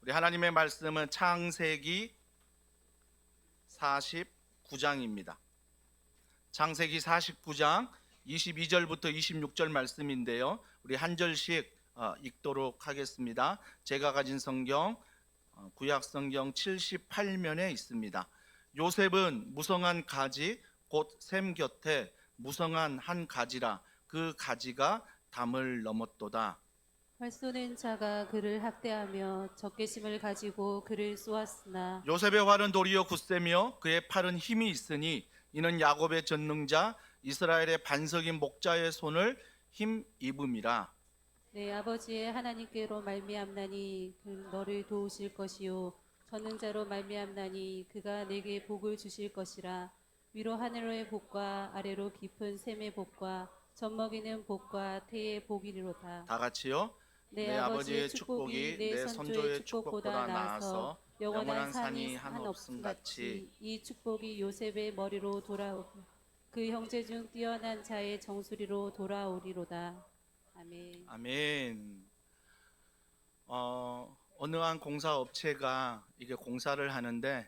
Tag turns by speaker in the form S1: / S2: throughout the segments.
S1: 우리 하나님의 말씀은 창세기 49장입니다. 창세기 49장 22절부터 26절 말씀인데요. 우리 한 절씩 읽도록 하겠습니다. 제가 가진 성경 구약 성경 78면에 있습니다. 요셉은 무성한 가지 곧 샘 곁에 무성한 한 가지라 그 가지가 담을 넘었도다.
S2: 활 쏘는 자가 그를 학대하며 적개심을 가지고 그를 쏘았으나
S1: 요셉의 활은 도리어 굳세며 그의 팔은 힘이 있으니 이는 야곱의 전능자 이스라엘의 반석인 목자의 손을 힘입음이라.
S2: 내 아버지의 하나님께로 말미암나니 그 너를 도우실 것이요 전능자로 말미암나니 그가 내게 복을 주실 것이라. 위로 하늘의 복과 아래로 깊은 샘의 복과 젖먹이는 복과 태의 복이리로다.
S1: 다 같이요.
S2: 내 아버지의 축복이 내 선조의 축복보다 나아서 영원한 산이 한없음 같이 이 축복이 요셉의 머리로 돌아오고 그 형제 중 뛰어난 자의 정수리로 돌아오리로다. 아멘.
S1: 아멘. 어느 한 공사업체가 이게 공사를 하는데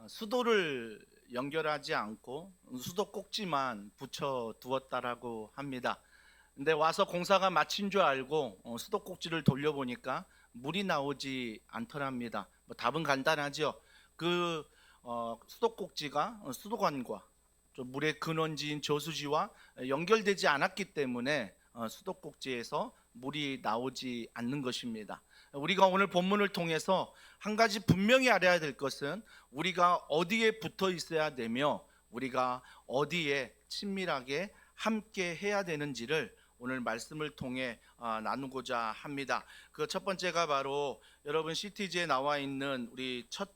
S1: 수도를 연결하지 않고 수도 꼭지만 붙여 두었다라고 합니다. 근데 와서 공사가 마친 줄 알고 수도 꼭지를 돌려보니까 물이 나오지 않더랍니다. 답은 간단하죠. 그 수도 꼭지가 수도관과 물의 근원지인 저수지와 연결되지 않았기 때문에 수도 꼭지에서 물이 나오지 않는 것입니다. 우리가 오늘 본문을 통해서 한 가지 분명히 알아야 될 것은 우리가 어디에 붙어 있어야 되며 우리가 어디에 친밀하게 함께 해야 되는지를 오늘 말씀을 통해 나누고자 합니다. 그 첫 번째가 바로 여러분 CTG에 나와 있는 우리 첫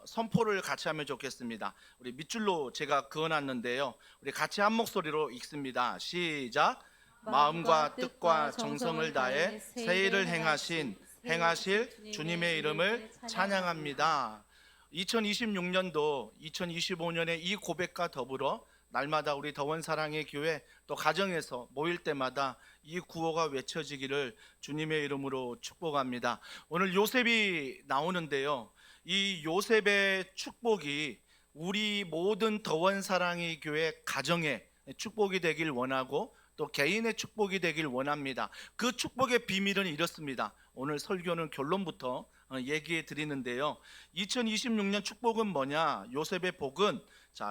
S1: 선포를 같이 하면 좋겠습니다. 우리 밑줄로 제가 그어놨는데요. 우리 같이 한 목소리로 읽습니다. 시작. 마음과 뜻과 정성을 다해 새 일을 행하실 주님의 이름을 찬양합니다. 2026년도 2025년의 이 고백과 더불어 날마다 우리 더원 사랑의 교회 또 가정에서 모일 때마다 이 구호가 외쳐지기를 주님의 이름으로 축복합니다. 오늘 요셉이 나오는데요. 이 요셉의 축복이 우리 모든 더원 사랑의 교회 가정의 축복이 되길 원하고 또 개인의 축복이 되길 원합니다. 그 축복의 비밀은 이렇습니다. 오늘 설교는 결론부터 얘기해 드리는데요. 2026년 축복은 뭐냐? 요셉의 복은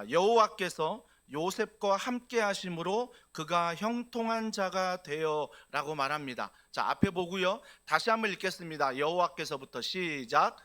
S1: 여호와께서 요셉과 함께 하심으로 그가 형통한 자가 되어 라고 말합니다. 앞에 보고요. 다시 한번 읽겠습니다. 여호와께서부터 시작.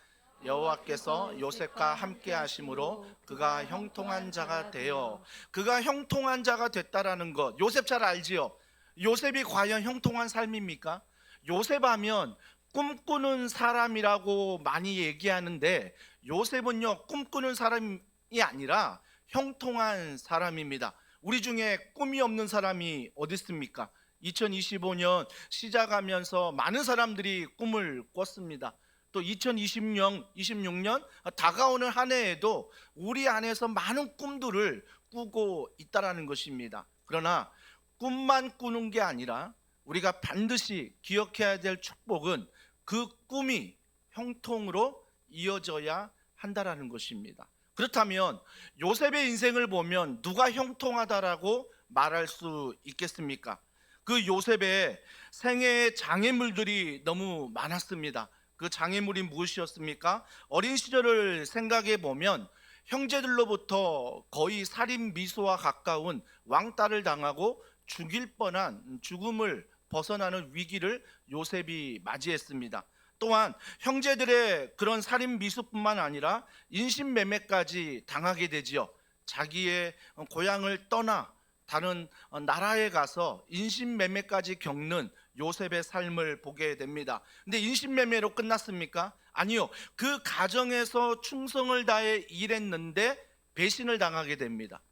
S1: 여호와께서 요셉과 함께 하심으로 그가 형통한 자가 되어. 그가 형통한 자가 됐다라는 것 요셉 잘 알지요? 요셉이 과연 형통한 삶입니까? 요셉 하면 꿈꾸는 사람이라고 많이 얘기하는데 요셉은요 꿈꾸는 사람이 아니라 형통한 사람입니다. 우리 중에 꿈이 없는 사람이 어디 있습니까? 2025년 시작하면서 많은 사람들이 꿈을 꿨습니다. 또 2026년 다가오는 한 해에도 우리 안에서 많은 꿈들을 꾸고 있다라는 것입니다. 그러나 꿈만 꾸는 게 아니라 우리가 반드시 기억해야 될 축복은 그 꿈이 형통으로 이어져야 한다라는 것입니다. 그렇다면 요셉의 인생을 보면 누가 형통하다라고 말할 수 있겠습니까? 그 요셉의 생애의 장애물들이 너무 많았습니다. 그 장애물이 무엇이었습니까? 어린 시절을 생각해 보면 형제들로부터 거의 살인 미수와 가까운 왕따를 당하고 죽일 뻔한 죽음을 벗어나는 위기를 요셉이 맞이했습니다. 또한 형제들의 그런 살인 미수뿐만 아니라 인신매매까지 당하게 되지요. 자기의 고향을 떠나 다른 나라에 가서 인신매매까지 겪는 요셉의 삶을 보게 됩니다. 근데 인신매매로 끝났습니까? 아니요. 그 가정에서 충성을 다해 일했는데 배신을 당하게 됩니다.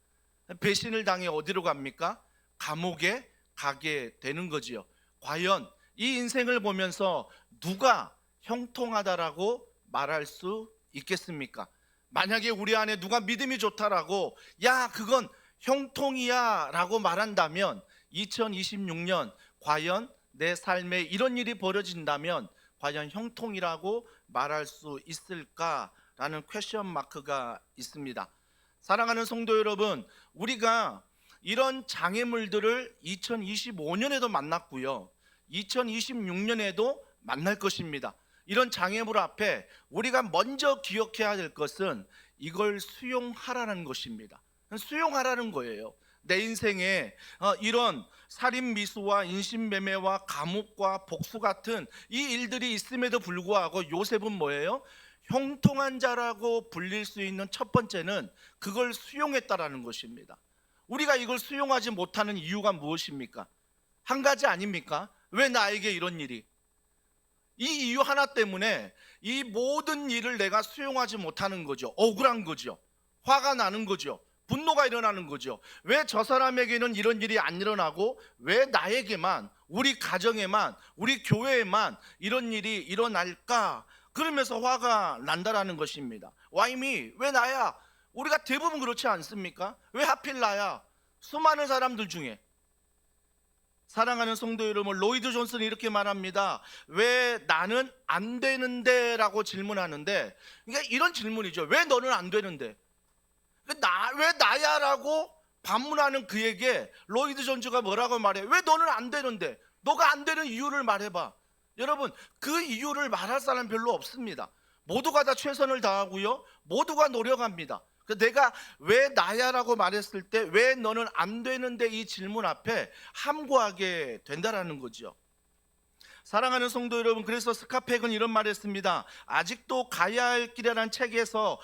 S1: 배신을 당해 어디로 갑니까? 감옥에 가게 되는 거지요. 과연 이 인생을 보면서 누가 형통하다라고 말할 수 있겠습니까? 만약에 우리 안에 누가 믿음이 좋다라고 야 그건 형통이야 라고 말한다면 2026년 과연 내 삶에 이런 일이 벌어진다면 과연 형통이라고 말할 수 있을까라는 퀘션 마크가 있습니다. 사랑하는 성도 여러분, 우리가 이런 장애물들을 2025년에도 만났고요, 2026년에도 만날 것입니다. 이런 장애물 앞에 우리가 먼저 기억해야 될 것은 이걸 수용하라는 것입니다. 수용하라는 거예요. 내 인생에 이런 살인미수와 인신매매와 감옥과 복수 같은 이 일들이 있음에도 불구하고 요셉은 뭐예요? 형통한 자라고 불릴 수 있는 첫 번째는 그걸 수용했다라는 것입니다. 우리가 이걸 수용하지 못하는 이유가 무엇입니까? 한 가지 아닙니까? 왜 나에게 이런 일이? 이 이유 하나 때문에 이 모든 일을 내가 수용하지 못하는 거죠. 억울한 거죠. 화가 나는 거죠. 분노가 일어나는 거죠. 왜 저 사람에게는 이런 일이 안 일어나고 왜 나에게만, 우리 가정에만, 우리 교회에만 이런 일이 일어날까? 그러면서 화가 난다라는 것입니다. Why me? 왜 나야? 우리가 대부분 그렇지 않습니까? 왜 하필 나야? 수많은 사람들 중에. 사랑하는 성도 여러분, 로이드 존슨이 이렇게 말합니다. 왜 나는 안 되는데? 라고 질문하는데, 그러니까 이런 질문이죠. 왜 너는 안 되는데? 왜 나야? 라고 반문하는 그에게 로이드 존슨가 뭐라고 말해요? 왜 너는 안 되는데? 너가 안 되는 이유를 말해봐. 여러분, 그 이유를 말할 사람 별로 없습니다. 모두가 다 최선을 다하고요, 모두가 노력합니다. 내가 왜 나야? 라고 말했을 때 왜 너는 안 되는데? 이 질문 앞에 함구하게 된다라는 거죠. 사랑하는 성도 여러분, 그래서 스카펙은 이런 말을 했습니다. 아직도 가야 할 길이라는 책에서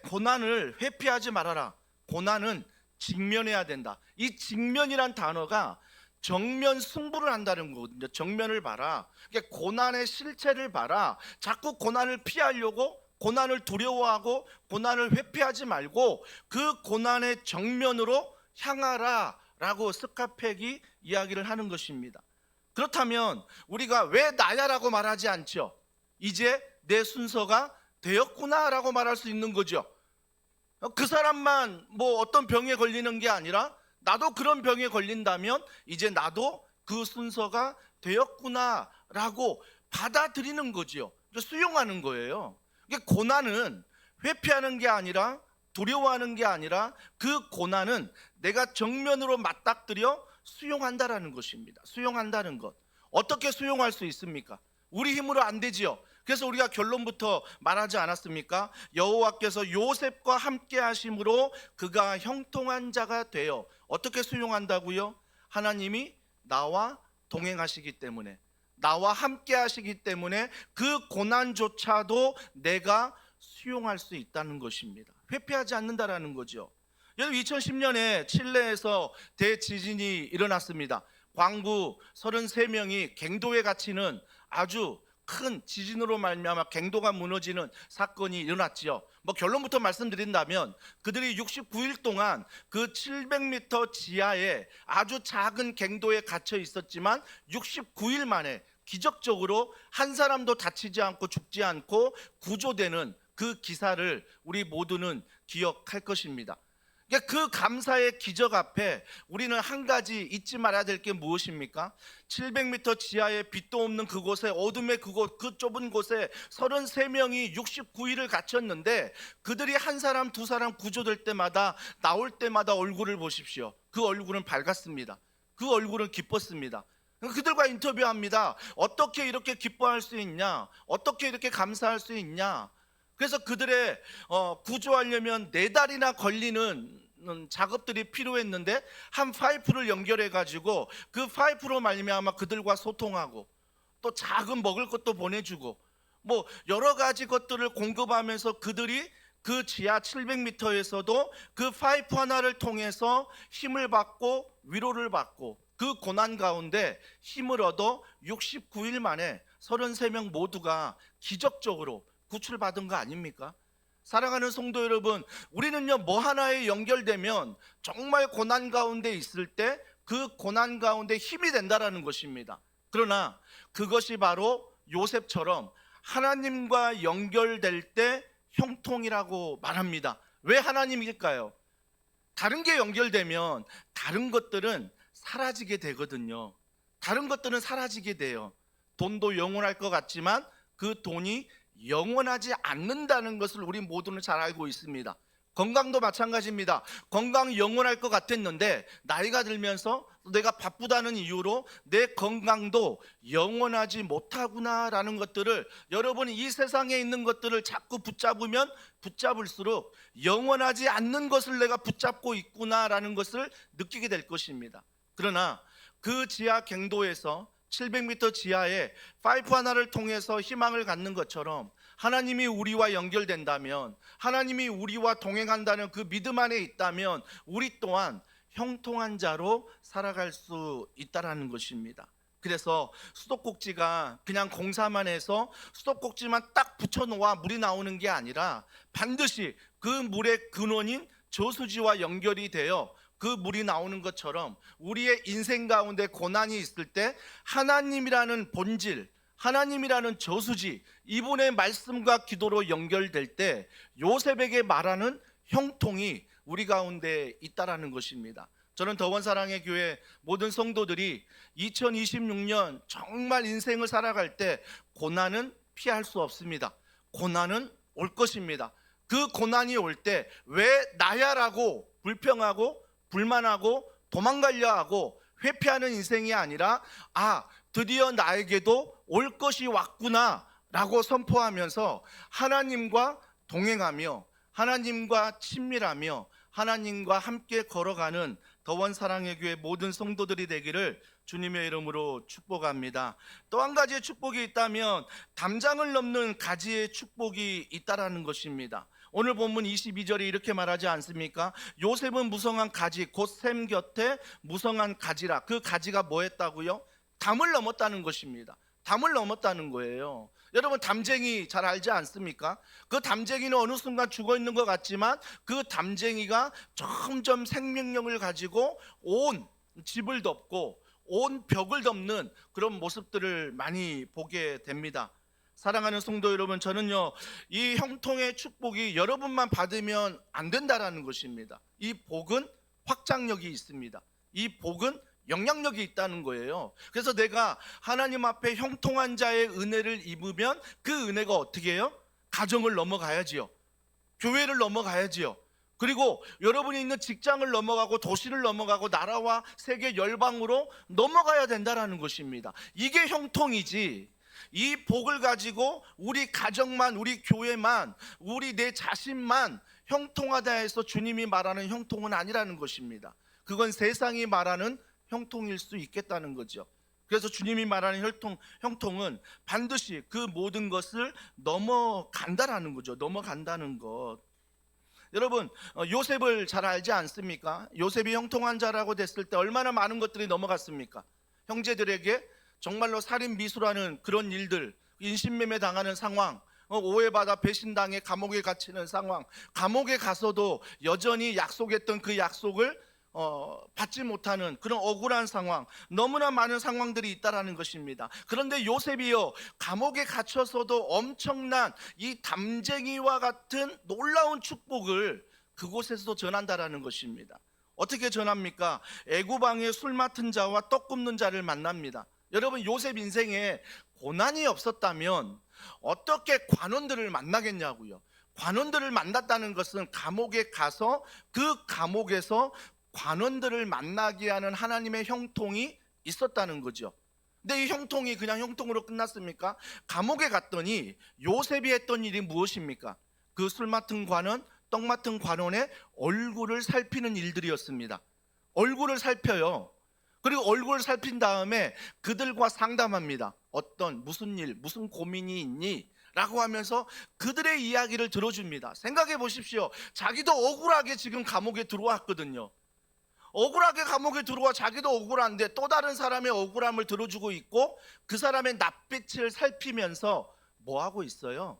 S1: 고난을 회피하지 말아라. 고난은 직면해야 된다. 이 직면이란 단어가 정면 승부를 한다는 거거든요. 정면을 봐라. 그러니까 고난의 실체를 봐라. 자꾸 고난을 피하려고, 고난을 두려워하고 고난을 회피하지 말고 그 고난의 정면으로 향하라 라고 스카펙이 이야기를 하는 것입니다. 그렇다면 우리가 왜 나야? 라고 말하지 않죠. 이제 내 순서가 되었구나 라고 말할 수 있는 거죠. 그 사람만 뭐 어떤 병에 걸리는 게 아니라 나도 그런 병에 걸린다면 이제 나도 그 순서가 되었구나 라고 받아들이는 거죠. 수용하는 거예요. 고난은 회피하는 게 아니라, 두려워하는 게 아니라 그 고난은 내가 정면으로 맞닥뜨려 수용한다라는 것입니다. 수용한다는 것. 어떻게 수용할 수 있습니까? 우리 힘으로 안 되지요. 그래서 우리가 결론부터 말하지 않았습니까? 여호와께서 요셉과 함께 하심으로 그가 형통한 자가 되어. 어떻게 수용한다고요? 하나님이 나와 동행하시기 때문에, 나와 함께 하시기 때문에 그 고난조차도 내가 수용할 수 있다는 것입니다. 회피하지 않는다라는 거죠. 여러분, 2010년에 칠레에서 대지진이 일어났습니다. 광부 33명이 갱도에 갇히는 아주 큰 지진으로 말미암아 갱도가 무너지는 사건이 일어났지요. 결론부터 말씀드린다면 그들이 69일 동안 그 700m 지하에 아주 작은 갱도에 갇혀 있었지만 69일 만에 기적적으로 한 사람도 다치지 않고 죽지 않고 구조되는 그 기사를 우리 모두는 기억할 것입니다. 그 감사의 기적 앞에 우리는 한 가지 잊지 말아야 될 게 무엇입니까? 700m 지하에 빛도 없는 그곳에, 어둠의 그곳, 그 좁은 곳에 33명이 69일을 갇혔는데 그들이 한 사람 두 사람 구조될 때마다, 나올 때마다 얼굴을 보십시오. 그 얼굴은 밝았습니다. 그 얼굴은 기뻤습니다. 그들과 인터뷰합니다. 어떻게 이렇게 기뻐할 수 있냐? 어떻게 이렇게 감사할 수 있냐? 그래서 그들의 구조하려면 4달이나 걸리는 작업들이 필요했는데 한 파이프를 연결해 가지고 그 파이프로 말미암아 그들과 소통하고 또 작은 먹을 것도 보내주고 뭐 여러 가지 것들을 공급하면서 그들이 그 지하 700m에서도 그 파이프 하나를 통해서 힘을 받고 위로를 받고 그 고난 가운데 힘을 얻어 69일 만에 33명 모두가 기적적으로 구출받은 거 아닙니까? 사랑하는 성도 여러분, 우리는요 뭐 하나에 연결되면 정말 고난 가운데 있을 때 그 고난 가운데 힘이 된다라는 것입니다. 그러나 그것이 바로 요셉처럼 하나님과 연결될 때 형통이라고 말합니다. 왜 하나님일까요? 다른 게 연결되면 다른 것들은 사라지게 되거든요. 다른 것들은 사라지게 돼요. 돈도 영원할 것 같지만 그 돈이 영원하지 않는다는 것을 우리 모두는 잘 알고 있습니다. 건강도 마찬가지입니다. 건강 영원할 것 같았는데 나이가 들면서 내가 바쁘다는 이유로 내 건강도 영원하지 못하구나라는 것들을, 여러분이 이 세상에 있는 것들을 자꾸 붙잡으면 붙잡을수록 영원하지 않는 것을 내가 붙잡고 있구나라는 것을 느끼게 될 것입니다. 그러나 그 지하 갱도에서 700m 지하에 파이프 하나를 통해서 희망을 갖는 것처럼 하나님이 우리와 연결된다면, 하나님이 우리와 동행한다는 그 믿음 안에 있다면 우리 또한 형통한 자로 살아갈 수 있다라는 것입니다. 그래서 수도꼭지가 그냥 공사만 해서 수도꼭지만 딱 붙여놓아 물이 나오는 게 아니라 반드시 그 물의 근원인 저수지와 연결이 되어 그 물이 나오는 것처럼 우리의 인생 가운데 고난이 있을 때 하나님이라는 본질, 하나님이라는 저수지, 이분의 말씀과 기도로 연결될 때 요셉에게 말하는 형통이 우리 가운데 있다라는 것입니다. 저는 더원사랑의 교회 모든 성도들이 2026년 정말 인생을 살아갈 때 고난은 피할 수 없습니다. 고난은 올 것입니다. 그 고난이 올 때 왜 나야라고 불평하고 불만하고 도망가려 하고 회피하는 인생이 아니라, 드디어 나에게도 올 것이 왔구나 라고 선포하면서 하나님과 동행하며 하나님과 친밀하며 하나님과 함께 걸어가는 더원사랑의 교회 모든 성도들이 되기를 주님의 이름으로 축복합니다. 또 한 가지의 축복이 있다면 담장을 넘는 가지의 축복이 있다라는 것입니다. 오늘 본문 22절에 이렇게 말하지 않습니까? 요셉은 무성한 가지, 곧 샘 곁에 무성한 가지라. 그 가지가 뭐 했다고요? 담을 넘었다는 것입니다. 담을 넘었다는 거예요. 여러분, 담쟁이 잘 알지 않습니까? 그 담쟁이는 어느 순간 죽어 있는 것 같지만 그 담쟁이가 점점 생명력을 가지고 온 집을 덮고 온 벽을 덮는 그런 모습들을 많이 보게 됩니다. 사랑하는 성도 여러분, 저는요, 이 형통의 축복이 여러분만 받으면 안 된다라는 것입니다. 이 복은 확장력이 있습니다. 이 복은 영향력이 있다는 거예요. 그래서 내가 하나님 앞에 형통한 자의 은혜를 입으면 그 은혜가 어떻게 해요? 가정을 넘어가야지요. 교회를 넘어가야지요. 그리고 여러분이 있는 직장을 넘어가고 도시를 넘어가고 나라와 세계 열방으로 넘어가야 된다는 것입니다. 이게 형통이지, 이 복을 가지고 우리 가정만, 우리 교회만, 우리 내 자신만 형통하다 해서 주님이 말하는 형통은 아니라는 것입니다. 그건 세상이 말하는 형통일 수 있겠다는 거죠. 그래서 주님이 말하는 형통은 반드시 그 모든 것을 넘어간다라는 거죠. 넘어간다는 것. 여러분, 요셉을 잘 알지 않습니까? 요셉이 형통한 자라고 됐을 때 얼마나 많은 것들이 넘어갔습니까? 형제들에게 정말로 살인 미수라는 그런 일들, 인신매매 당하는 상황, 오해받아 배신당해 감옥에 갇히는 상황, 감옥에 가서도 여전히 약속했던 그 약속을 받지 못하는 그런 억울한 상황, 너무나 많은 상황들이 있다라는 것입니다. 그런데 요셉이요, 감옥에 갇혀서도 엄청난 이 담쟁이와 같은 놀라운 축복을 그곳에서도 전한다라는 것입니다. 어떻게 전합니까? 애구방에 술 맡은 자와 떡 굽는 자를 만납니다. 여러분, 요셉 인생에 고난이 없었다면 어떻게 관원들을 만나겠냐고요. 관원들을 만났다는 것은 감옥에 가서 그 감옥에서 관원들을 만나게 하는 하나님의 형통이 있었다는 거죠. 근데 이 형통이 그냥 형통으로 끝났습니까? 감옥에 갔더니 요셉이 했던 일이 무엇입니까? 그 술 맡은 관원, 떡 맡은 관원의 얼굴을 살피는 일들이었습니다. 얼굴을 살펴요. 그리고 얼굴을 살핀 다음에 그들과 상담합니다. 무슨 일, 무슨 고민이 있니? 라고 하면서 그들의 이야기를 들어줍니다. 생각해 보십시오. 자기도 억울하게 지금 감옥에 들어왔거든요. 억울하게 감옥에 들어와 자기도 억울한데 또 다른 사람의 억울함을 들어주고 있고 그 사람의 낯빛을 살피면서 뭐 하고 있어요?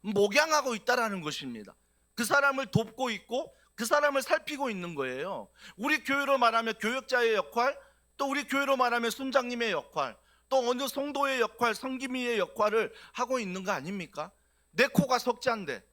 S1: 목양하고 있다라는 것입니다. 그 사람을 돕고 있고 그 사람을 살피고 있는 거예요. 우리 교회로 말하면 교역자의 역할, 또 우리 교회로 말하면 순장님의 역할, 또 어느 성도의 역할, 성김이의 역할을 하고 있는 거 아닙니까? 내 코가 석자인데,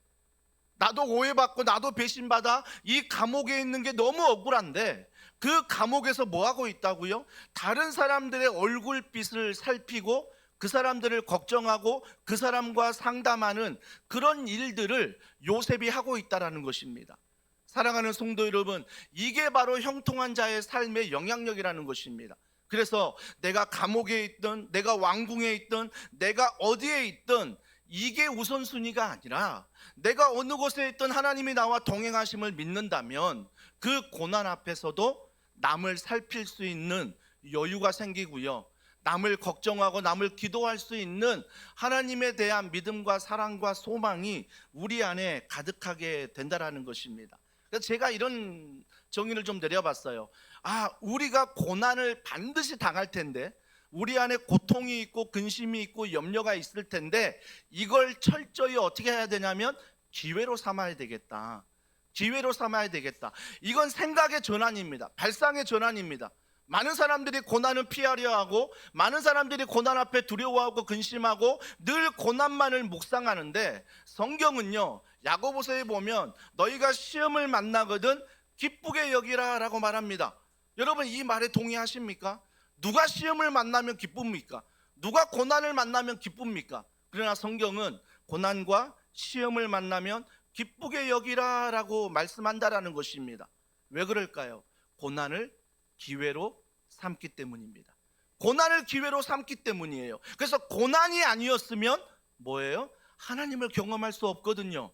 S1: 나도 오해받고 나도 배신받아 이 감옥에 있는 게 너무 억울한데 그 감옥에서 뭐 하고 있다고요? 다른 사람들의 얼굴빛을 살피고 그 사람들을 걱정하고 그 사람과 상담하는 그런 일들을 요셉이 하고 있다라는 것입니다. 사랑하는 성도 여러분, 이게 바로 형통한 자의 삶의 영향력이라는 것입니다. 그래서 내가 감옥에 있든 내가 왕궁에 있든 내가 어디에 있든 이게 우선순위가 아니라 내가 어느 곳에 있든 하나님이 나와 동행하심을 믿는다면 그 고난 앞에서도 남을 살필 수 있는 여유가 생기고요, 남을 걱정하고 남을 기도할 수 있는 하나님에 대한 믿음과 사랑과 소망이 우리 안에 가득하게 된다라는 것입니다. 그래서 제가 이런 정의를 좀 내려봤어요. 우리가 고난을 반드시 당할 텐데, 우리 안에 고통이 있고 근심이 있고 염려가 있을 텐데, 이걸 철저히 어떻게 해야 되냐면 기회로 삼아야 되겠다. 기회로 삼아야 되겠다. 이건 생각의 전환입니다. 발상의 전환입니다. 많은 사람들이 고난을 피하려 하고, 많은 사람들이 고난 앞에 두려워하고 근심하고 늘 고난만을 묵상하는데, 성경은요, 야고보서에 보면 너희가 시험을 만나거든 기쁘게 여기라 라고 말합니다. 여러분, 이 말에 동의하십니까? 누가 시험을 만나면 기쁩니까? 누가 고난을 만나면 기쁩니까? 그러나 성경은 고난과 시험을 만나면 기쁘게 여기라 라고 말씀한다라는 것입니다. 왜 그럴까요? 고난을 기회로 삼기 때문입니다. 고난을 기회로 삼기 때문이에요. 그래서 고난이 아니었으면 뭐예요? 하나님을 경험할 수 없거든요.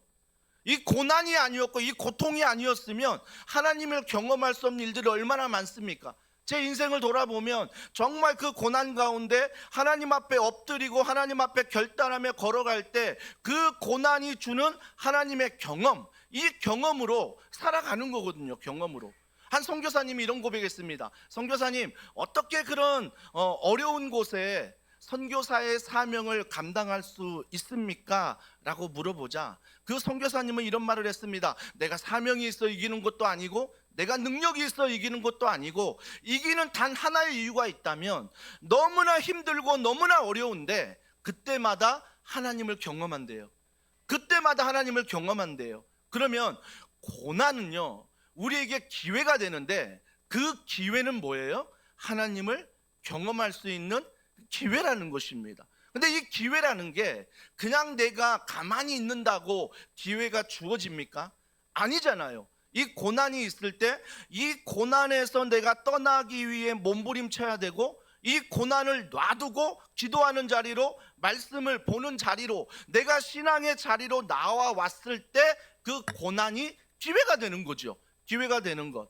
S1: 이 고난이 아니었고 이 고통이 아니었으면 하나님을 경험할 수 없는 일들이 얼마나 많습니까? 제 인생을 돌아보면 정말 그 고난 가운데 하나님 앞에 엎드리고 하나님 앞에 결단하며 걸어갈 때 그 고난이 주는 하나님의 경험, 이 경험으로 살아가는 거거든요. 경험으로. 한 선교사님이 이런 고백했습니다. 선교사님, 어떻게 그런 어려운 곳에 선교사의 사명을 감당할 수 있습니까? 라고 물어보자 그 선교사님은 이런 말을 했습니다. 내가 사명이 있어 이기는 것도 아니고 내가 능력이 있어 이기는 것도 아니고, 이기는 단 하나의 이유가 있다면 너무나 힘들고 너무나 어려운데 그때마다 하나님을 경험한대요. 그때마다 하나님을 경험한대요. 그러면 고난은요, 우리에게 기회가 되는데 그 기회는 뭐예요? 하나님을 경험할 수 있는 기회라는 것입니다. 근데 이 기회라는 게 그냥 내가 가만히 있는다고 기회가 주어집니까? 아니잖아요. 이 고난이 있을 때 이 고난에서 내가 떠나기 위해 몸부림쳐야 되고, 이 고난을 놔두고 기도하는 자리로, 말씀을 보는 자리로, 내가 신앙의 자리로 나와 왔을 때 그 고난이 기회가 되는 거죠. 기회가 되는 것.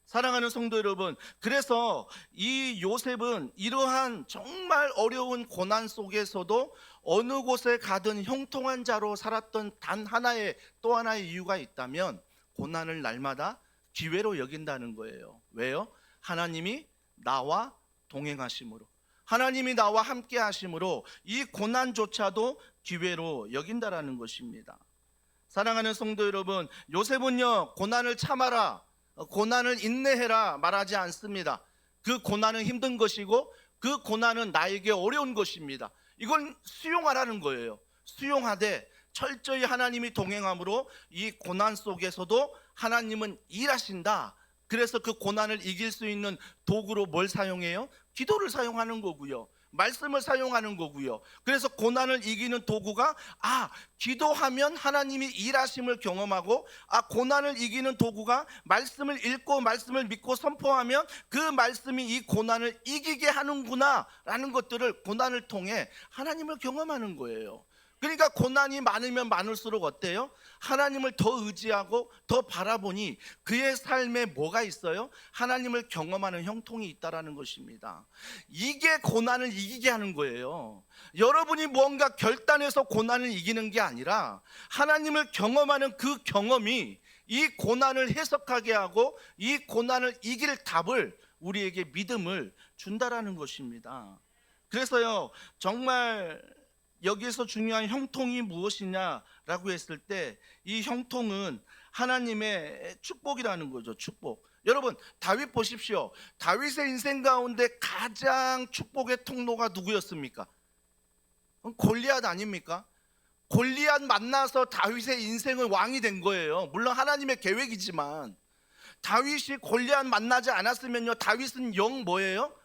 S1: 사랑하는 성도 여러분, 그래서 이 요셉은 이러한 정말 어려운 고난 속에서도 어느 곳에 가든 형통한 자로 살았던 단 하나의, 또 하나의 이유가 있다면 고난을 날마다 기회로 여긴다는 거예요. 왜요? 하나님이 나와 동행하심으로, 하나님이 나와 함께 하심으로 이 고난조차도 기회로 여긴다라는 것입니다. 사랑하는 성도 여러분, 요셉은요, 고난을 참아라, 고난을 인내해라 말하지 않습니다. 그 고난은 힘든 것이고 그 고난은 나에게 어려운 것입니다. 이걸 수용하라는 거예요. 수용하되 철저히 하나님이 동행함으로 이 고난 속에서도 하나님은 일하신다. 그래서 그 고난을 이길 수 있는 도구로 뭘 사용해요? 기도를 사용하는 거고요, 말씀을 사용하는 거고요. 그래서 고난을 이기는 도구가 기도하면 하나님이 일하심을 경험하고, 고난을 이기는 도구가 말씀을 읽고 말씀을 믿고 선포하면 그 말씀이 이 고난을 이기게 하는구나 라는 것들을 고난을 통해 하나님을 경험하는 거예요. 그러니까 고난이 많으면 많을수록 어때요? 하나님을 더 의지하고 더 바라보니 그의 삶에 뭐가 있어요? 하나님을 경험하는 형통이 있다라는 것입니다. 이게 고난을 이기게 하는 거예요. 여러분이 뭔가 결단해서 고난을 이기는 게 아니라 하나님을 경험하는 그 경험이 이 고난을 해석하게 하고 이 고난을 이길 답을, 우리에게 믿음을 준다라는 것입니다. 그래서요, 정말 여기에서 중요한 형통이 무엇이냐라고 했을 때 이 형통은 하나님의 축복이라는 거죠. 축복. 여러분, 다윗 보십시오. 다윗의 인생 가운데 가장 축복의 통로가 누구였습니까? 골리앗 아닙니까? 골리앗 만나서 다윗의 인생은 왕이 된 거예요. 물론 하나님의 계획이지만 다윗이 골리앗 만나지 않았으면요, 다윗은 영 뭐예요?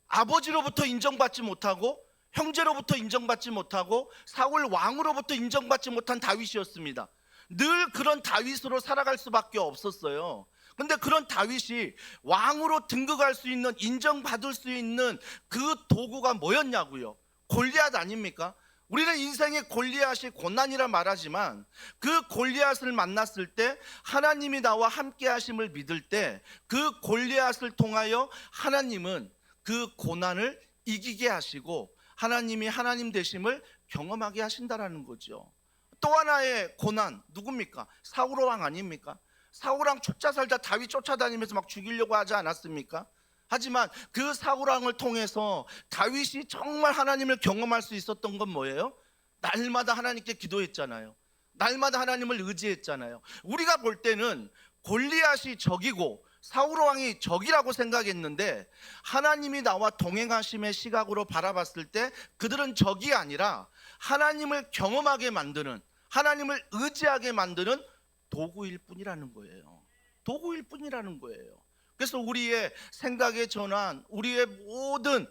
S1: 아버지로부터 인정받지 못하고 형제로부터 인정받지 못하고 사울 왕으로부터 인정받지 못한 다윗이었습니다. 늘 그런 다윗으로 살아갈 수밖에 없었어요. 근데 그런 다윗이 왕으로 등극할 수 있는, 인정받을 수 있는 그 도구가 뭐였냐고요? 골리앗 아닙니까? 우리는 인생의 골리앗이 고난이라 말하지만 그 골리앗을 만났을 때, 하나님이 나와 함께 하심을 믿을 때, 그 골리앗을 통하여 하나님은 그 고난을 이기게 하시고 하나님이 하나님 되심을 경험하게 하신다라는 거죠. 또 하나의 고난 누굽니까? 사울 왕 아닙니까? 사울 왕 쫓아 살다 다윗 쫓아다니면서 막 죽이려고 하지 않았습니까? 하지만 그 사울 왕을 통해서 다윗이 정말 하나님을 경험할 수 있었던 건 뭐예요? 날마다 하나님께 기도했잖아요. 날마다 하나님을 의지했잖아요. 우리가 볼 때는 골리앗이 적이고 사울 왕이 적이라고 생각했는데, 하나님이 나와 동행하심의 시각으로 바라봤을 때 그들은 적이 아니라 하나님을 경험하게 만드는, 하나님을 의지하게 만드는 도구일 뿐이라는 거예요. 도구일 뿐이라는 거예요. 그래서 우리의 생각의 전환, 우리의 모든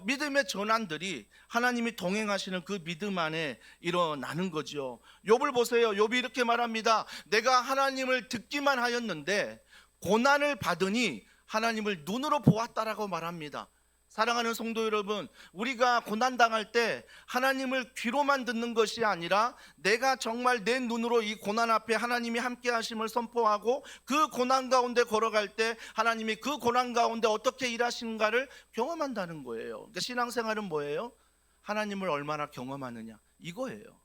S1: 믿음의 전환들이 하나님이 동행하시는 그 믿음 안에 일어나는 거죠. 욥을 보세요. 욥이 이렇게 말합니다. 내가 하나님을 듣기만 하였는데 고난을 받으니 하나님을 눈으로 보았다라고 말합니다. 사랑하는 성도 여러분, 우리가 고난당할 때 하나님을 귀로만 듣는 것이 아니라 내가 정말 내 눈으로 이 고난 앞에 하나님이 함께 하심을 선포하고 그 고난 가운데 걸어갈 때 하나님이 그 고난 가운데 어떻게 일하시는가를 경험한다는 거예요. 그러니까 신앙생활은 뭐예요? 하나님을 얼마나 경험하느냐, 이거예요.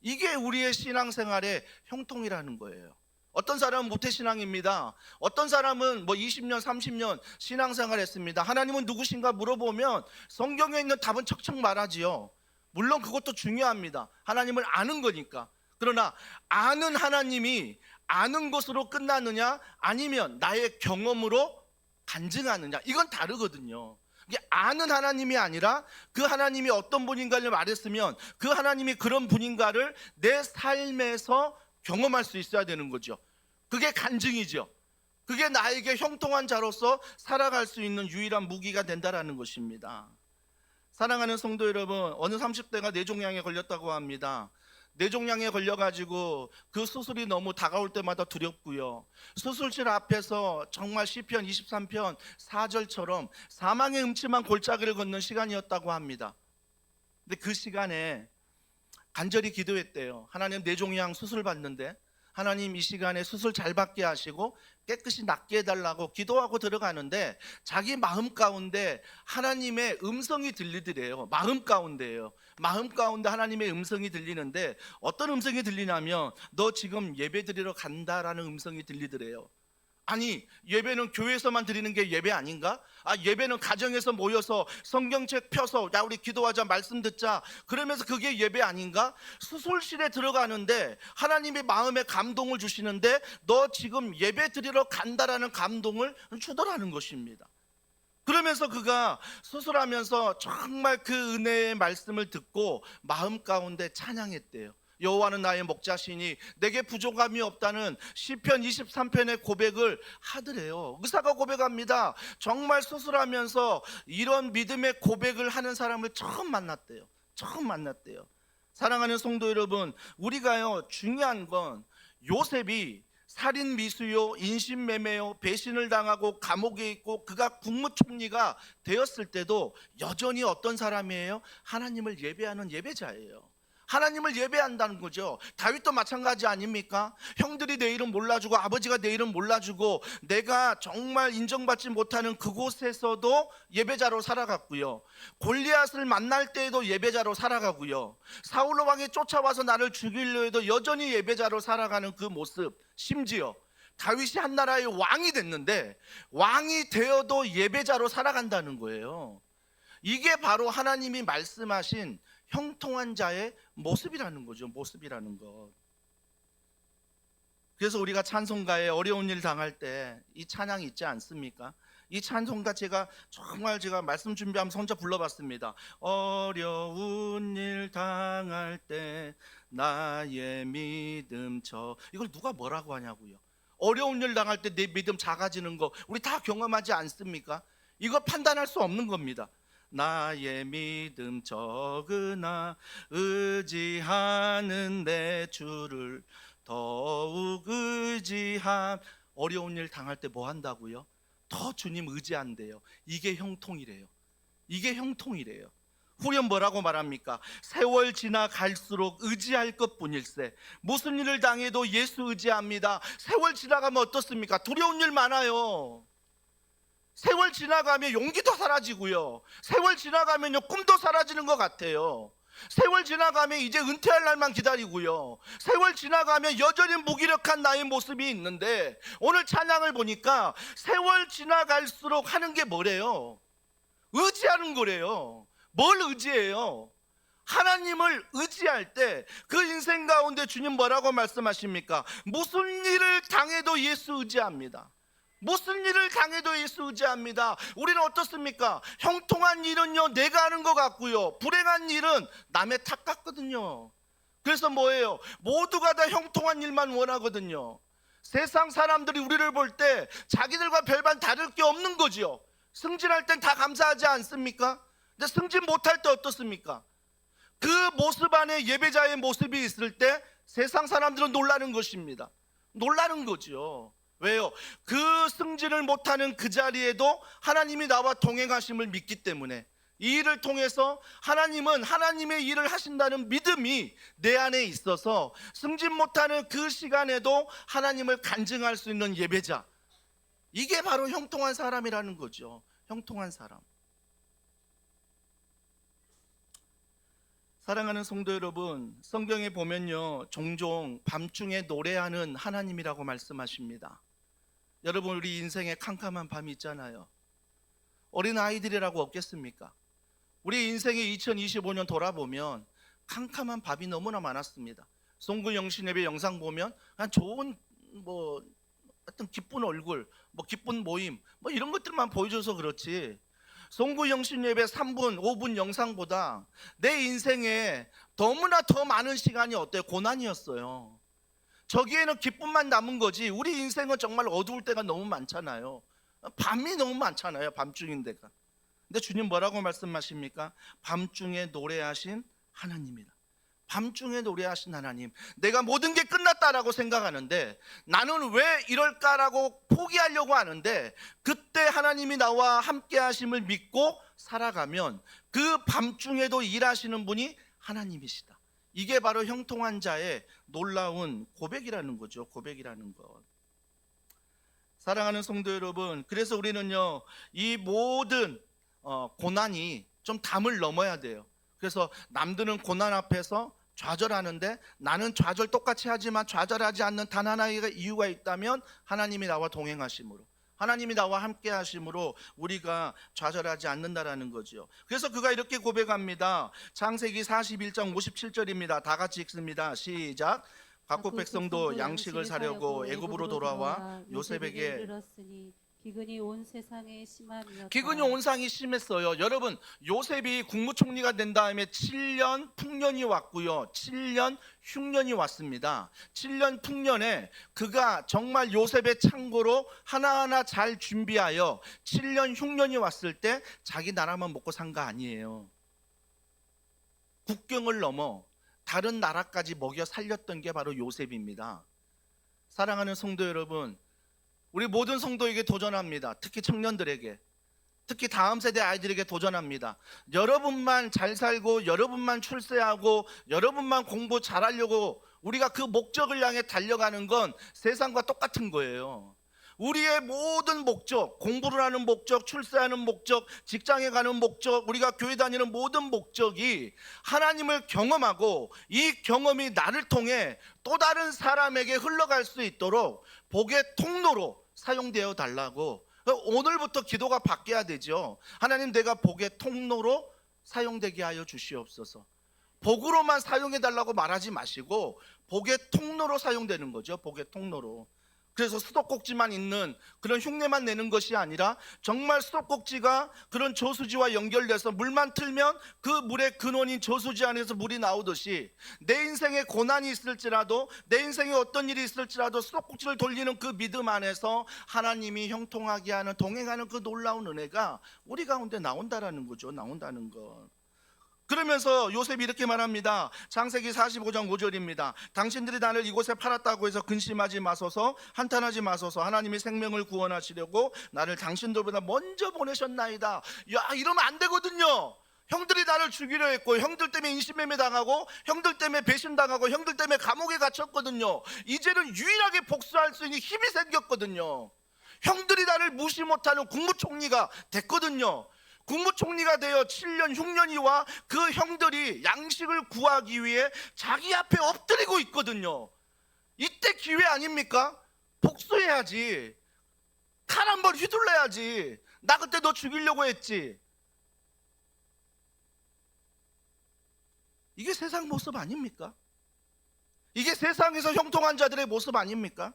S1: 이게 우리의 신앙생활의 형통이라는 거예요. 어떤 사람은 모태신앙입니다. 어떤 사람은 20년 30년 신앙생활 했습니다. 하나님은 누구신가 물어보면 성경에 있는 답은 척척 말하지요. 물론 그것도 중요합니다. 하나님을 아는 거니까. 그러나 아는 하나님이 아는 것으로 끝나느냐, 아니면 나의 경험으로 간증하느냐, 이건 다르거든요. 이게 아는 하나님이 아니라 그 하나님이 어떤 분인가를 말했으면 그 하나님이 그런 분인가를 내 삶에서 경험할 수 있어야 되는 거죠. 그게 간증이죠. 그게 나에게 형통한 자로서 살아갈 수 있는 유일한 무기가 된다라는 것입니다. 사랑하는 성도 여러분, 어느 30대가 뇌종양에 걸렸다고 합니다. 뇌종양에 걸려가지고 그 수술이 너무 다가올 때마다 두렵고요. 수술실 앞에서 정말 시편 23편 4절처럼 사망의 음침한 골짜기를 걷는 시간이었다고 합니다. 근데 그 시간에 간절히 기도했대요. 하나님, 뇌종양 수술 받는데 하나님 이 시간에 수술 잘 받게 하시고 깨끗이 낫게 해달라고 기도하고 들어가는데 자기 마음 가운데 하나님의 음성이 들리더래요. 마음 가운데요. 마음 가운데 하나님의 음성이 들리는데 어떤 음성이 들리냐면 너 지금 예배 드리러 간다라는 음성이 들리더래요. 아니, 예배는 교회에서만 드리는 게 예배 아닌가? 예배는 가정에서 모여서 성경책 펴서 야 우리 기도하자, 말씀 듣자, 그러면서 그게 예배 아닌가? 수술실에 들어가는데 하나님이 마음에 감동을 주시는데 너 지금 예배 드리러 간다라는 감동을 주더라는 것입니다. 그러면서 그가 수술하면서 정말 그 은혜의 말씀을 듣고 마음 가운데 찬양했대요. 여호와는 나의 목자시니 내게 부족함이 없다는 시편 23편의 고백을 하더래요. 의사가 고백합니다. 정말 수술하면서 이런 믿음의 고백을 하는 사람을 처음 만났대요. 사랑하는 성도 여러분, 우리가요, 중요한 건 요셉이 살인 미수요, 인신매매요, 배신을 당하고 감옥에 있고 그가 국무총리가 되었을 때도 여전히 어떤 사람이에요? 하나님을 예배하는 예배자예요. 하나님을 예배한다는 거죠. 다윗도 마찬가지 아닙니까? 형들이 내 이름 몰라주고 아버지가 내 이름 몰라주고 내가 정말 인정받지 못하는 그곳에서도 예배자로 살아갔고요. 골리앗을 만날 때에도 예배자로 살아가고요. 사울 왕이 쫓아와서 나를 죽이려 해도 여전히 예배자로 살아가는 그 모습, 심지어 다윗이 한 나라의 왕이 됐는데 왕이 되어도 예배자로 살아간다는 거예요. 이게 바로 하나님이 말씀하신 형통한 자의 모습이라는 거죠. 모습이라는 것. 그래서 우리가 찬송가에 어려운 일 당할 때 이 찬양이 있지 않습니까? 이 찬송가 제가 말씀 준비하면서 혼자 불러봤습니다. 어려운 일 당할 때 나의 믿음 이걸 누가 뭐라고 하냐고요. 어려운 일 당할 때 내 믿음 작아지는 거 우리 다 경험하지 않습니까? 이거 판단할 수 없는 겁니다. 나의 믿음 적으나 의지하는 내 주를 더욱 의지함. 어려운 일 당할 때 뭐 한다고요? 더 주님 의지한대요. 이게 형통이래요. 이게 형통이래요. 후련 뭐라고 말합니까? 세월 지나갈수록 의지할 것뿐일세. 무슨 일을 당해도 예수 의지합니다. 세월 지나가면 어떻습니까? 두려운 일 많아요. 세월 지나가면 용기도 사라지고요. 세월 지나가면요 꿈도 사라지는 것 같아요. 세월 지나가면 이제 은퇴할 날만 기다리고요. 세월 지나가면 여전히 무기력한 나의 모습이 있는데, 오늘 찬양을 보니까 세월 지나갈수록 하는 게 뭐래요? 의지하는 거래요. 뭘 의지해요? 하나님을 의지할 때 그 인생 가운데 주님 뭐라고 말씀하십니까? 무슨 일을 당해도 예수 의지합니다. 무슨 일을 당해도 예수 의지합니다. 우리는 어떻습니까? 형통한 일은요 내가 하는 것 같고요, 불행한 일은 남의 탓 같거든요. 그래서 뭐예요? 모두가 다 형통한 일만 원하거든요. 세상 사람들이 우리를 볼 때 자기들과 별반 다를 게 없는 거죠. 승진할 땐 다 감사하지 않습니까? 근데 승진 못할 때 어떻습니까? 그 모습 안에 예배자의 모습이 있을 때 세상 사람들은 놀라는 것입니다. 놀라는 거죠. 왜요? 그 승진을 못하는 그 자리에도 하나님이 나와 동행하심을 믿기 때문에, 이 일을 통해서 하나님은 하나님의 일을 하신다는 믿음이 내 안에 있어서 승진 못하는 그 시간에도 하나님을 간증할 수 있는 예배자, 이게 바로 형통한 사람이라는 거죠. 형통한 사람. 사랑하는 성도 여러분, 성경에 보면요 종종 밤중에 노래하는 하나님이라고 말씀하십니다. 여러분, 우리 인생에 캄캄한 밤이 있잖아요. 어린 아이들이라고 없겠습니까? 우리 인생의 2025년 돌아보면 캄캄한 밤이 너무나 많았습니다. 송구 영신예배 영상 보면 그냥 좋은 어떤 기쁜 얼굴, 기쁜 모임, 이런 것들만 보여줘서 그렇지, 송구 영신예배 3분, 5분 영상보다 내 인생에 너무나 더 많은 시간이 어때요? 고난이었어요. 저기에는 기쁨만 남은 거지, 우리 인생은 정말 어두울 때가 너무 많잖아요. 밤이 너무 많잖아요. 밤중인데가. 근데 주님 뭐라고 말씀하십니까? 밤중에 노래하신 하나님이다. 밤중에 노래하신 하나님. 내가 모든 게 끝났다라고 생각하는데, 나는 왜 이럴까라고 포기하려고 하는데, 그때 하나님이 나와 함께 하심을 믿고 살아가면 그 밤중에도 일하시는 분이 하나님이시다. 이게 바로 형통한 자의 놀라운 고백이라는 거죠. 고백이라는 것. 사랑하는 성도 여러분, 그래서 우리는요 이 모든 고난이 좀 담을 넘어야 돼요. 그래서 남들은 고난 앞에서 좌절하는데, 나는 좌절 똑같이 하지만 좌절하지 않는 단 하나의 이유가 있다면 하나님이 나와 동행하심으로, 하나님이 나와 함께 하심으로 우리가 좌절하지 않는다라는 거죠. 그래서 그가 이렇게 고백합니다. 창세기 41장 57절입니다. 다 같이 읽습니다. 시작. 각국 백성도 양식을 사려고 애굽으로 돌아와 요셉에게
S2: 이르렀으니 기근이 온 세상에 심함이었다.
S1: 기근이 온 상이 심했어요. 여러분, 요셉이 국무총리가 된 다음에 7년 풍년이 왔고요, 7년 흉년이 왔습니다. 7년 풍년에 그가 정말 요셉의 창고로 하나하나 잘 준비하여 7년 흉년이 왔을 때 자기 나라만 먹고 산 거 아니에요. 국경을 넘어 다른 나라까지 먹여 살렸던 게 바로 요셉입니다. 사랑하는 성도 여러분, 우리 모든 성도에게 도전합니다. 특히 청년들에게, 특히 다음 세대 아이들에게 도전합니다. 여러분만 잘 살고, 여러분만 출세하고, 여러분만 공부 잘하려고 우리가 그 목적을 향해 달려가는 건 세상과 똑같은 거예요. 우리의 모든 목적, 공부를 하는 목적, 출세하는 목적, 직장에 가는 목적, 우리가 교회 다니는 모든 목적이 하나님을 경험하고, 이 경험이 나를 통해 또 다른 사람에게 흘러갈 수 있도록 복의 통로로 사용되어 달라고, 오늘부터 기도가 바뀌어야 되죠. 하나님, 내가 복의 통로로 사용되게 하여 주시옵소서. 복으로만 사용해 달라고 말하지 마시고 복의 통로로 사용되는 거죠. 복의 통로로. 그래서 수도꼭지만 있는 그런 흉내만 내는 것이 아니라 정말 수도꼭지가 그런 저수지와 연결돼서 물만 틀면 그 물의 근원인 저수지 안에서 물이 나오듯이 내 인생에 고난이 있을지라도 내 인생에 어떤 일이 있을지라도 수도꼭지를 돌리는 그 믿음 안에서 하나님이 형통하게 하는 동행하는 그 놀라운 은혜가 우리 가운데 나온다라는 거죠. 나온다는 것. 그러면서 요셉이 이렇게 말합니다. 창세기 45장 5절입니다. 당신들이 나를 이곳에 팔았다고 해서 근심하지 마소서, 한탄하지 마소서. 하나님이 생명을 구원하시려고 나를 당신들보다 먼저 보내셨나이다. 야, 이러면 안 되거든요. 형들이 나를 죽이려 했고, 형들 때문에 인신매매 당하고, 형들 때문에 배신당하고, 형들 때문에 감옥에 gat혔거든요. 이제는 유일하게 복수할 수 있는 힘이 생겼거든요. 형들이 나를 무시 못하는 국무총리가 됐거든요. 국무총리가 되어 7년 흉년이와 그 형들이 양식을 구하기 위해 자기 앞에 엎드리고 있거든요. 이때 기회 아닙니까? 복수해야지. 칼 한 번 휘둘러야지. 나 그때 너 죽이려고 했지. 이게 세상 모습 아닙니까? 이게 세상에서 형통한 자들의 모습 아닙니까?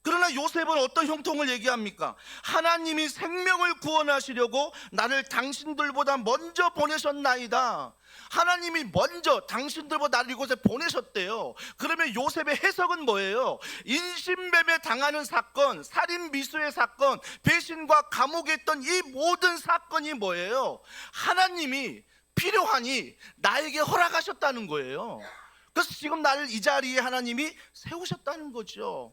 S1: 그러나 요셉은 어떤 형통을 얘기합니까? 하나님이 생명을 구원하시려고 나를 당신들보다 먼저 보내셨나이다. 하나님이 먼저 당신들보다 나를 이곳에 보내셨대요. 그러면 요셉의 해석은 뭐예요? 인신매매 당하는 사건, 살인 미수의 사건, 배신과 감옥에 있던 이 모든 사건이 뭐예요? 하나님이 필요하니 나에게 허락하셨다는 거예요. 그래서 지금 나를 이 자리에 하나님이 세우셨다는 거죠.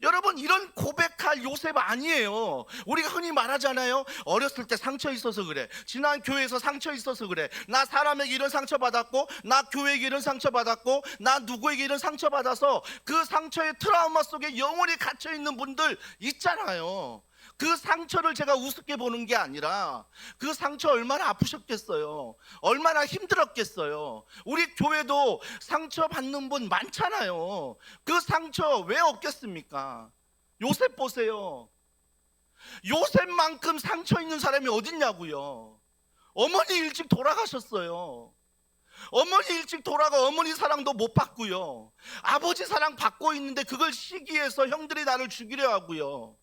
S1: 여러분, 이런 고백할 요셉 아니에요. 우리가 흔히 말하잖아요. 어렸을 때 상처 있어서 그래. 지난 교회에서 상처 있어서 그래. 나 사람에게 이런 상처 받았고, 나 교회에게 이런 상처 받았고, 나 누구에게 이런 상처 받아서 그 상처의 트라우마 속에 영원히 갇혀 있는 분들 있잖아요. 그 상처를 제가 우습게 보는 게 아니라 그 상처 얼마나 아프셨겠어요. 얼마나 힘들었겠어요. 우리 교회도 상처 받는 분 많잖아요. 그 상처 왜 없겠습니까? 요셉 보세요. 요셉만큼 상처 있는 사람이 어딨냐고요. 어머니 일찍 돌아가셨어요. 어머니 일찍 돌아가 어머니 사랑도 못 받고요. 아버지 사랑 받고 있는데 그걸 시기해서 형들이 나를 죽이려 하고요.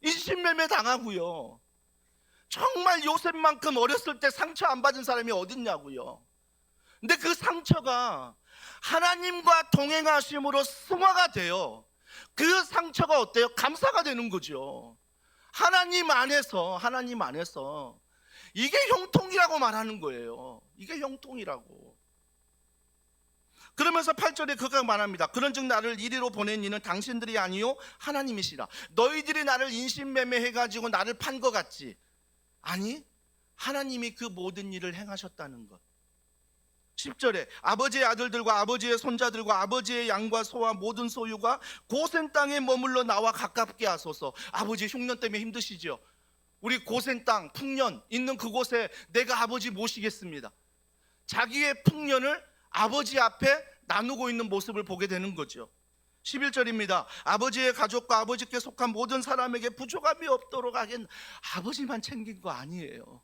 S1: 인신매매 당하고요. 정말 요셉만큼 어렸을 때 상처 안 받은 사람이 어딨냐고요. 근데 그 상처가 하나님과 동행하심으로 승화가 돼요. 그 상처가 어때요? 감사가 되는 거죠. 하나님 안에서 이게 형통이라고 말하는 거예요. 이게 형통이라고. 그러면서 8절에 그가 말합니다. 그런즉 나를 이리로 보낸 이는 당신들이 아니요 하나님이시라. 너희들이 나를 인신매매해가지고 나를 판 것 같지? 아니, 하나님이 그 모든 일을 행하셨다는 것. 10절에 아버지의 아들들과 아버지의 손자들과 아버지의 양과 소와 모든 소유가 고센 땅에 머물러 나와 가깝게 하소서. 아버지 흉년 때문에 힘드시죠? 우리 고센 땅 풍년 있는 그곳에 내가 아버지 모시겠습니다. 자기의 풍년을 아버지 앞에 나누고 있는 모습을 보게 되는 거죠. 11절입니다. 아버지의 가족과 아버지께 속한 모든 사람에게 부족함이 없도록 하겠. 아버지만 챙긴 거 아니에요.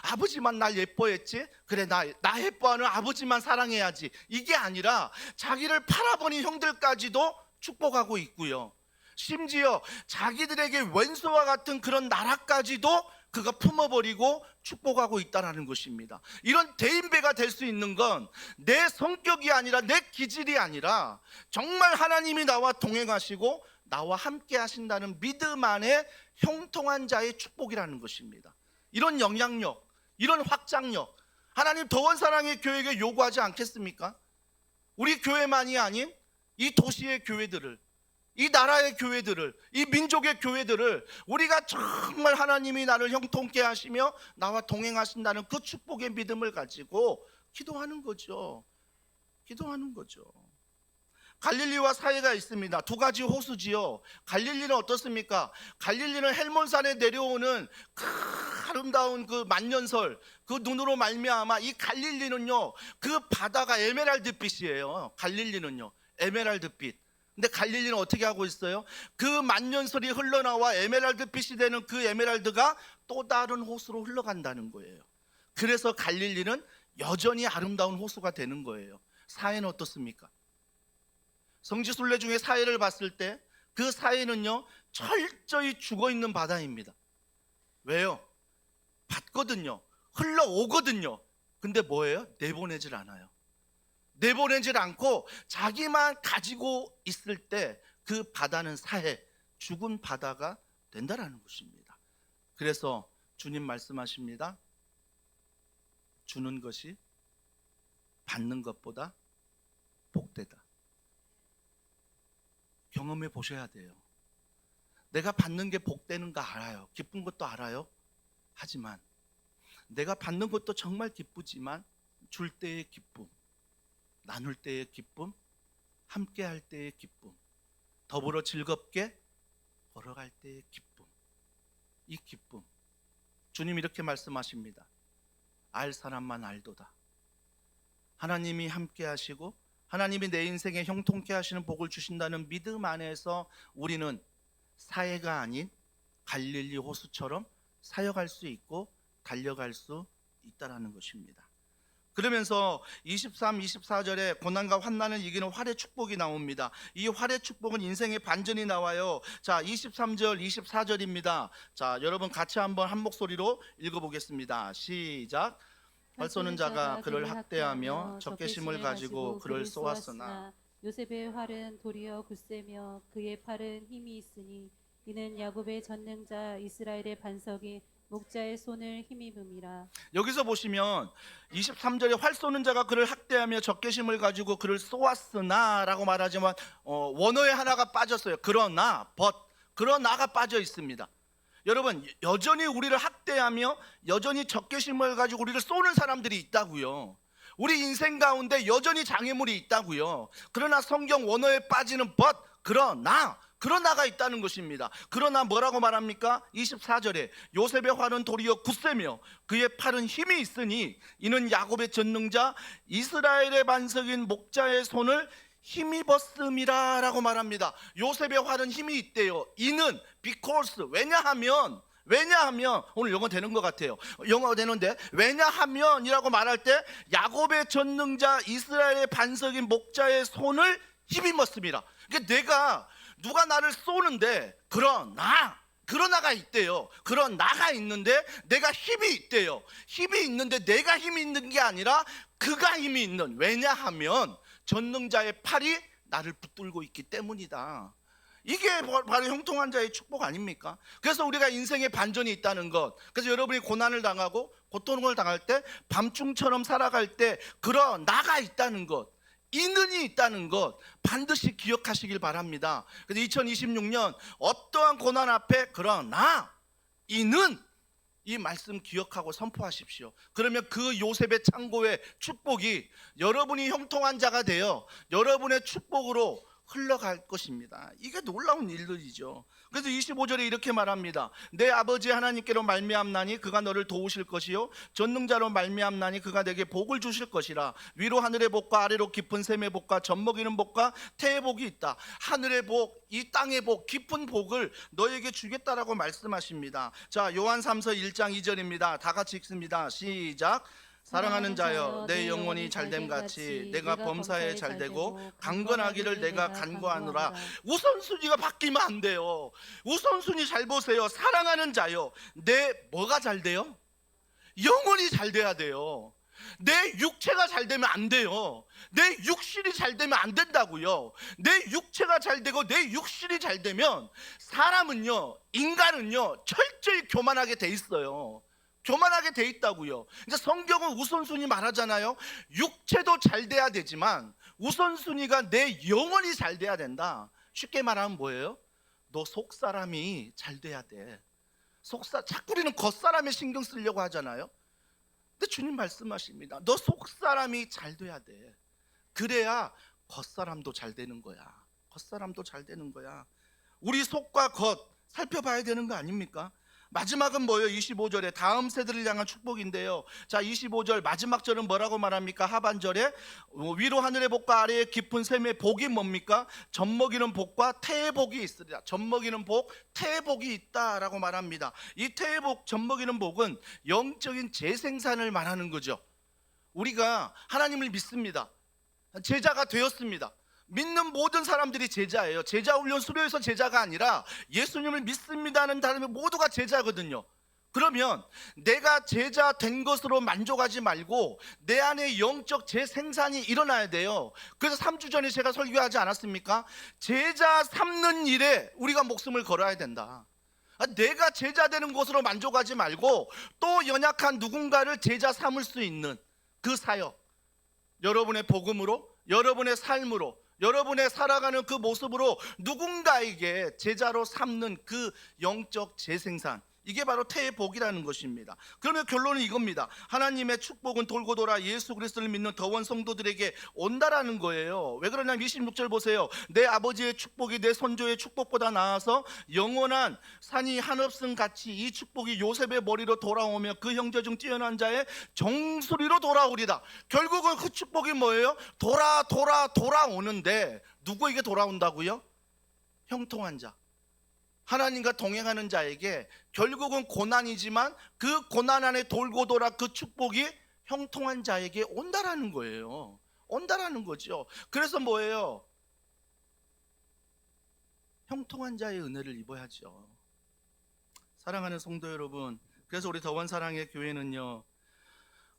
S1: 아버지만 날 예뻐했지? 그래, 나 예뻐하는 아버지만 사랑해야지. 이게 아니라 자기를 팔아버린 형들까지도 축복하고 있고요. 심지어 자기들에게 왼수와 같은 그런 나라까지도 그가 품어버리고 축복하고 있다는 것입니다. 이런 대인배가 될 수 있는 건 내 성격이 아니라 내 기질이 아니라 정말 하나님이 나와 동행하시고 나와 함께 하신다는 믿음 안에 형통한 자의 축복이라는 것입니다. 이런 영향력, 이런 확장력, 하나님 더원 사랑의 교회에게 요구하지 않겠습니까? 우리 교회만이 아닌 이 도시의 교회들을, 이 나라의 교회들을, 이 민족의 교회들을 우리가 정말 하나님이 나를 형통케 하시며 나와 동행하신다는 그 축복의 믿음을 가지고 기도하는 거죠. 기도하는 거죠. 갈릴리와 사이가 있습니다. 두 가지 호수지요. 갈릴리는 어떻습니까? 갈릴리는 헬몬산에 내려오는 그 아름다운 그 만년설, 그 눈으로 말미암아 이 갈릴리는요, 그 바다가 에메랄드빛이에요. 갈릴리는요, 에메랄드빛. 근데 갈릴리는 어떻게 하고 있어요? 그 만년설이 흘러나와 에메랄드빛이 되는 그 에메랄드가 또 다른 호수로 흘러간다는 거예요. 그래서 갈릴리는 여전히 아름다운 호수가 되는 거예요. 사해는 어떻습니까? 성지순례 중에 사해를 봤을 때 그 사해는요 철저히 죽어있는 바다입니다. 왜요? 받거든요. 흘러오거든요. 근데 뭐예요? 내보내질 않아요. 내보내질 않고 자기만 가지고 있을 때 그 바다는 사해, 죽은 바다가 된다라는 것입니다. 그래서 주님 말씀하십니다. 주는 것이 받는 것보다 복되다. 경험해 보셔야 돼요. 내가 받는 게 복되는 거 알아요. 기쁜 것도 알아요. 하지만 내가 받는 것도 정말 기쁘지만 줄 때의 기쁨, 나눌 때의 기쁨, 함께 할 때의 기쁨, 더불어 즐겁게 걸어갈 때의 기쁨, 이 기쁨, 주님 이렇게 말씀하십니다. 알 사람만 알도다. 하나님이 함께 하시고 하나님이 내 인생에 형통케 하시는 복을 주신다는 믿음 안에서 우리는 사해가 아닌 갈릴리 호수처럼 사역할 수 있고 달려갈 수 있다라는 것입니다. 그러면서 23, 24절에 고난과 환난을 이기는 활의 축복이 나옵니다. 이 활의 축복은 인생의 반전이 나와요. 자, 23절, 24절입니다. 자, 여러분 같이 한번 한 목소리로 읽어보겠습니다. 시작. 활 쏘는 자가 그를 학대하며 적개심을 가지고 그를 쏘았으나
S2: 요셉의 활은 도리어 굳세며 그의 팔은 힘이 있으니 이는 야곱의 전능자 이스라엘의 반석이 목자의 손을 힘입음이라.
S1: 여기서 보시면 23절에 활 쏘는 자가 그를 학대하며 적개심을 가지고 그를 쏘았으나 라고 말하지만 원어에 하나가 빠졌어요. 그러나가 빠져 있습니다. 여러분, 여전히 우리를 학대하며 여전히 적개심을 가지고 우리를 쏘는 사람들이 있다고요. 우리 인생 가운데 여전히 장애물이 있다고요. 그러나 성경 원어에 빠지는 그러나가 있다는 것입니다. 그러나 뭐라고 말합니까? 24절에 요셉의 활은 도리어 굳세며 그의 팔은 힘이 있으니 이는 야곱의 전능자 이스라엘의 반석인 목자의 손을 힘입었음이라 라고 말합니다. 요셉의 활은 힘이 있대요. 이는 because 왜냐하면 오늘 영어 되는 것 같아요. 영어 되는데 왜냐하면이라고 말할 때 야곱의 전능자 이스라엘의 반석인 목자의 손을 힘입었습니다. 그러니까 누가 나를 쏘는데 그러나가 있대요. 그러나가 있는데 내가 힘이 있대요. 힘이 있는데 내가 힘이 있는 게 아니라 그가 힘이 있는, 왜냐하면 전능자의 팔이 나를 붙들고 있기 때문이다. 이게 바로 형통한 자의 축복 아닙니까? 그래서 우리가 인생에 반전이 있다는 것, 그래서 여러분이 고난을 당하고 고통을 당할 때 밤중처럼 살아갈 때 그러나가 있다는 것, 이는이 있다는 것 반드시 기억하시길 바랍니다. 그래서 2026년 어떠한 고난 앞에 그러나 이는, 이 말씀 기억하고 선포하십시오. 그러면 그 요셉의 창고의 축복이 여러분이 형통한 자가 되어 여러분의 축복으로 흘러갈 것입니다. 이게 놀라운 일들이죠. 그래서 25절에 이렇게 말합니다. 내 아버지 하나님께로 말미암나니 그가 너를 도우실 것이요 전능자로 말미암나니 그가 내게 복을 주실 것이라. 위로 하늘의 복과 아래로 깊은 샘의 복과 젖먹이는 복과 태의 복이 있다. 하늘의 복, 이 땅의 복, 깊은 복을 너에게 주겠다라고 말씀하십니다. 자, 요한 3서 1장 2절입니다. 다 같이 읽습니다. 시작. 사랑하는 자여, 내 영혼이 잘됨 같이 내가 범사에 잘되고 강건하기를 내가 간구하노라. 우선순위가 바뀌면 안 돼요. 우선순위 잘 보세요. 사랑하는 자여, 내 뭐가 잘 돼요? 영혼이 잘 돼야 돼요. 내 육체가 잘 되면 안 돼요. 내 육신이 잘 되면 안 된다고요. 내 육체가 잘 되고 내 육신이 잘 되면 사람은요, 인간은요 철저히 교만하게 돼 있어요. 교만하게 돼 있다고요. 이제 성경은 우선순위 말하잖아요. 육체도 잘 돼야 되지만 우선순위가 내 영혼이 잘 돼야 된다. 쉽게 말하면 뭐예요? 너 속사람이 잘 돼야 돼. 자꾸 우리는 겉사람에 신경 쓰려고 하잖아요. 근데 주님 말씀하십니다. 너 속사람이 잘 돼야 돼. 그래야 겉사람도 잘 되는 거야. 겉사람도 잘 되는 거야. 우리 속과 겉 살펴봐야 되는 거 아닙니까? 마지막은 뭐예요? 25절에 다음 세대를 향한 축복인데요. 자, 25절 마지막 절은 뭐라고 말합니까? 하반절에 위로 하늘의 복과 아래의 깊은 샘의 복이 뭡니까? 젖먹이는 복과 태의 복이 있으리라. 젖먹이는 복, 태의 복이 있다라고 말합니다. 이 태의 복, 젖먹이는 복은 영적인 재생산을 말하는 거죠. 우리가 하나님을 믿습니다. 제자가 되었습니다. 믿는 모든 사람들이 제자예요. 제자 훈련 수료해서 제자가 아니라 예수님을 믿습니다는 사람이 모두가 제자거든요. 그러면 내가 제자 된 것으로 만족하지 말고 내 안에 영적 재생산이 일어나야 돼요. 그래서 3주 전에 제가 설교하지 않았습니까? 제자 삼는 일에 우리가 목숨을 걸어야 된다. 내가 제자 되는 것으로 만족하지 말고 또 연약한 누군가를 제자 삼을 수 있는 그 사역, 여러분의 복음으로, 여러분의 삶으로, 여러분의 살아가는 그 모습으로 누군가에게 제자로 삼는 그 영적 재생산, 이게 바로 태의 복이라는 것입니다. 그러면 결론은 이겁니다. 하나님의 축복은 돌고 돌아 예수 그리스도를 믿는 더원 성도들에게 온다라는 거예요. 왜 그러냐면 26절 보세요. 내 아버지의 축복이 내 선조의 축복보다 나아서 영원한 산이 한없음 같이 이 축복이 요셉의 머리로 돌아오며 그 형제 중 뛰어난 자의 정수리로 돌아오리다. 결국은 그 축복이 뭐예요? 돌아오는데 누구에게 돌아온다고요? 형통한 자, 하나님과 동행하는 자에게 결국은 고난이지만 그 고난 안에 돌고 돌아 그 축복이 형통한 자에게 온다라는 거예요. 온다라는 거죠. 그래서 뭐예요? 형통한 자의 은혜를 입어야죠. 사랑하는 성도 여러분, 그래서 우리 더원 사랑의 교회는요,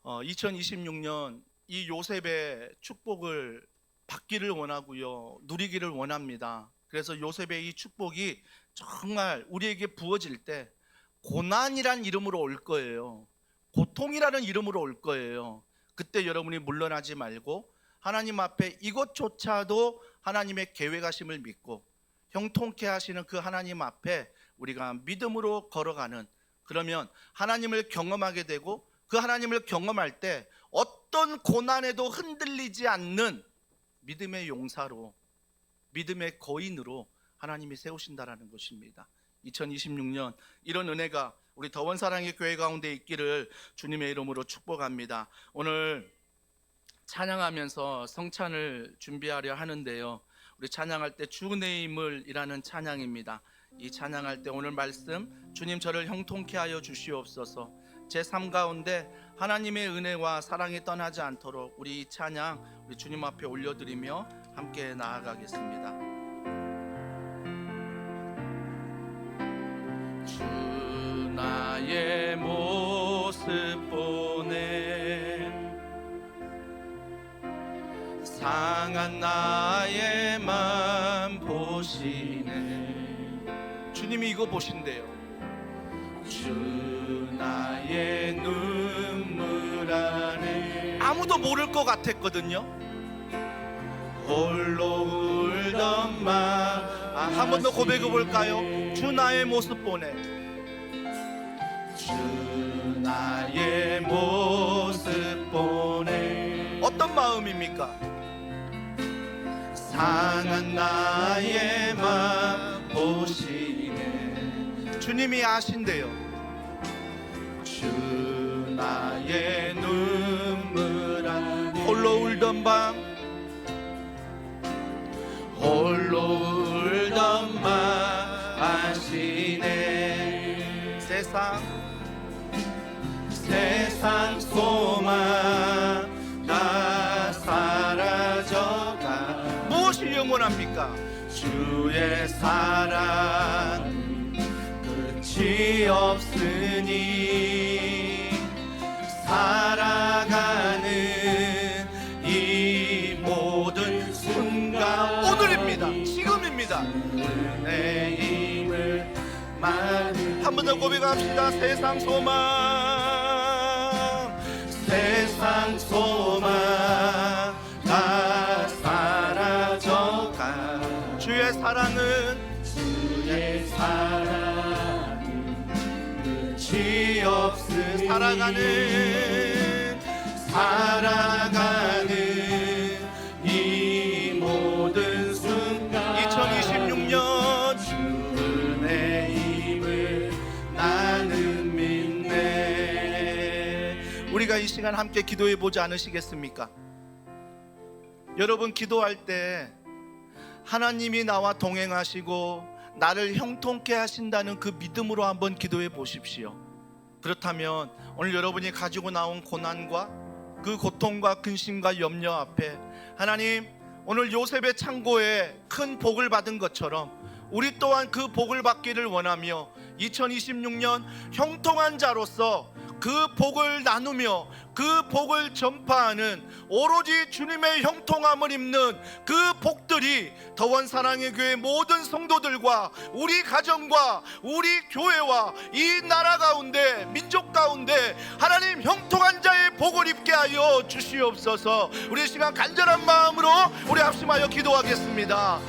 S1: 2026년 이 요셉의 축복을 받기를 원하고요, 누리기를 원합니다. 그래서 요셉의 이 축복이 정말 우리에게 부어질 때 고난이란 이름으로 올 거예요. 고통이라는 이름으로 올 거예요. 그때 여러분이 물러나지 말고 하나님 앞에 이것조차도 하나님의 계획하심을 믿고 형통케 하시는 그 하나님 앞에 우리가 믿음으로 걸어가는, 그러면 하나님을 경험하게 되고 그 하나님을 경험할 때 어떤 고난에도 흔들리지 않는 믿음의 용사로, 믿음의 거인으로 하나님이 세우신다라는 것입니다. 2026년 이런 은혜가 우리 더원 사랑의 교회 가운데 있기를 주님의 이름으로 축복합니다. 오늘 찬양하면서 성찬을 준비하려 하는데요, 우리 찬양할 때 주 내 힘을이라는 찬양입니다. 이 찬양할 때 오늘 말씀, 주님 저를 형통케 하여 주시옵소서, 제 삶 가운데 하나님의 은혜와 사랑이 떠나지 않도록 우리 이 찬양 우리 주님 앞에 올려드리며 함께 나아가겠습니다. 주 나의 모습 보네, 상한 나의 맘 보시네. 주님이 이거 보신대요. 주 나의 눈물 안에 아무도 모를 것 같았거든요. 홀로 울던 맘. 한 번 더 고백해 볼까요? 주 나의 모습 보네. 주 나의 모습 보네. 어떤 마음입니까? 상한 나의 맘 보시네. 주님이 아신대요. 주 나의 눈물 안에 홀로 울던 밤, 홀로 울던 밤 아시네. 세상 소망 다 사라져가. 무엇이 영원합니까? 주의 사랑 끝이 없으니 살아가는 이 모든 순간, 오늘입니다. 지금입니다. 내 힘을 한 번 더 고백합시다. 세상 소망 다 사라져가. 주의 사랑은 끝이 없으니 살아가는 이 모든 순간. 2026년 주의 힘을 나는 믿네. 우리가 이 시간 함께 기도해 보지 않으시겠습니까? 여러분, 기도할 때 하나님이 나와 동행하시고 나를 형통케 하신다는 그 믿음으로 한번 기도해 보십시오. 그렇다면 오늘 여러분이 가지고 나온 고난과 그 고통과 근심과 염려 앞에 하나님, 오늘 요셉의 창고에 큰 복을 받은 것처럼 우리 또한 그 복을 받기를 원하며 2026년 형통한 자로서 그 복을 나누며 그 복을 전파하는 오로지 주님의 형통함을 입는 그 복들이 더원 사랑의 교회 모든 성도들과 우리 가정과 우리 교회와 이 나라 가운데 민족 가운데 하나님 형통한 자의 복을 입게 하여 주시옵소서. 우리 시간 간절한 마음으로 우리 합심하여 기도하겠습니다.